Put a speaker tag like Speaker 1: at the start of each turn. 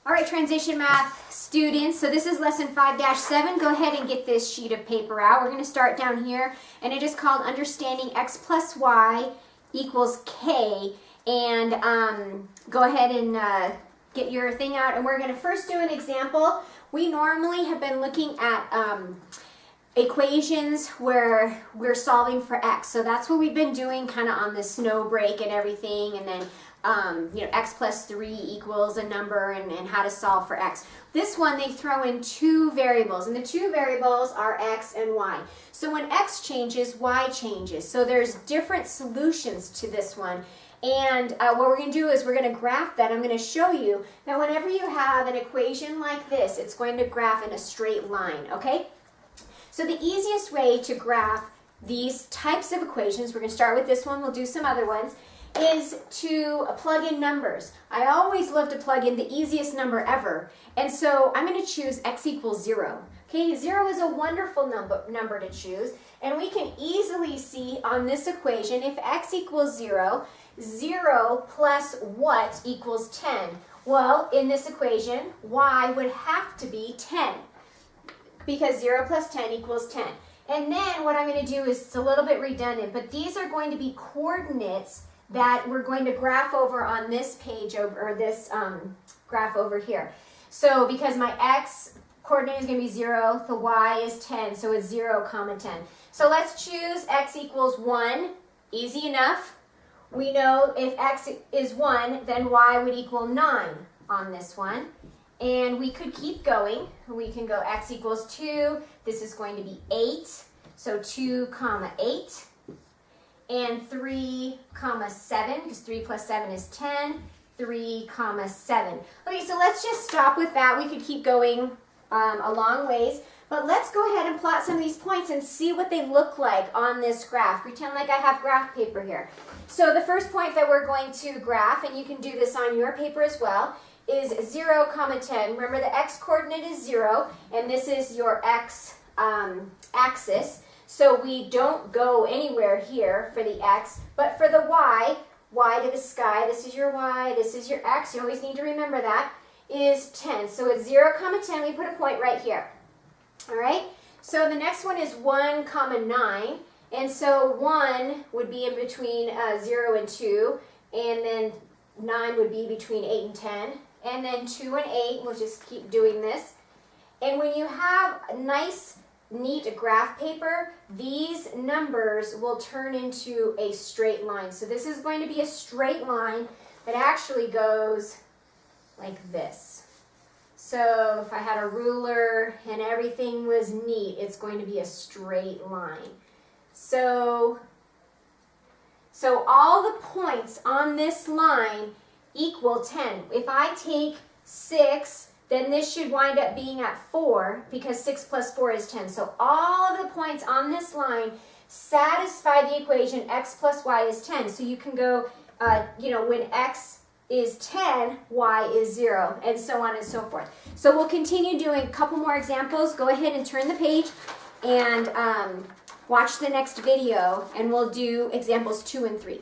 Speaker 1: All right, transition math students, so this is lesson 5-7. Go ahead and get this sheet of paper out. We're going to start down here, and it is called Understanding X plus Y equals K. And go ahead and get your thing out, and we're going to first do an example. We normally have been looking at equations where we're solving for X. So that's what we've been doing kind of on the snow break and everything, and then X plus 3 equals a number and how to solve for X. This one, they throw in two variables, and the two variables are X and Y. So when X changes, Y changes. So there's different solutions to this one. And what we're going to do is we're going to graph that. I'm going to show you that whenever you have an equation like this, it's going to graph in a straight line, okay? So the easiest way to graph these types of equations, we're going to start with this one, we'll do some other ones, is to plug in numbers. I always love to plug in the easiest number ever. And so I'm going to choose X equals 0. Okay, 0 is a wonderful number to choose. And we can easily see on this equation, if X equals 0, 0 plus what equals 10? Well, in this equation, Y would have to be 10. Because 0 plus 10 equals 10. And then what I'm going to do is, it's a little bit redundant, but these are going to be coordinates that we're going to graph over on this page, or this graph over here. So because my X coordinate is going to be 0, the Y is 10, so it's 0, 10. So let's choose X equals 1. Easy enough. We know if X is 1, then Y would equal 9 on this one. And we could keep going. We can go X equals 2. This is going to be 8. So 2, 8. And 3, 7, because 3 plus 7 is 10. 3, 7. Okay, so let's just stop with that. We could keep going a long ways. But let's go ahead and plot some of these points and see what they look like on this graph. Pretend like I have graph paper here. So the first point that we're going to graph, and you can do this on your paper as well, is 0, 10. Remember, the X coordinate is 0, and this is your X axis. So we don't go anywhere here for the X, but for the Y, Y to the sky, this is your Y, this is your X, you always need to remember that, is 10. So it's 0, 10, we put a point right here. All right, so the next one is 1, 9, and so 1 would be in between 0 and 2, and then 9 would be between 8 and 10, and then 2 and 8, we'll just keep doing this. And when you have nice, neat graph paper, these numbers will turn into a straight line. So this is going to be a straight line that actually goes like this. So if I had a ruler and everything was neat, it's going to be a straight line. So all the points on this line equal 10. If I take 6, then this should wind up being at 4, because 6 plus 4 is 10. So all of the points on this line satisfy the equation X plus Y is 10. So you can go, when X is 10, Y is 0, and so on and so forth. So we'll continue doing a couple more examples. Go ahead and turn the page and watch the next video, and we'll do examples 2 and 3.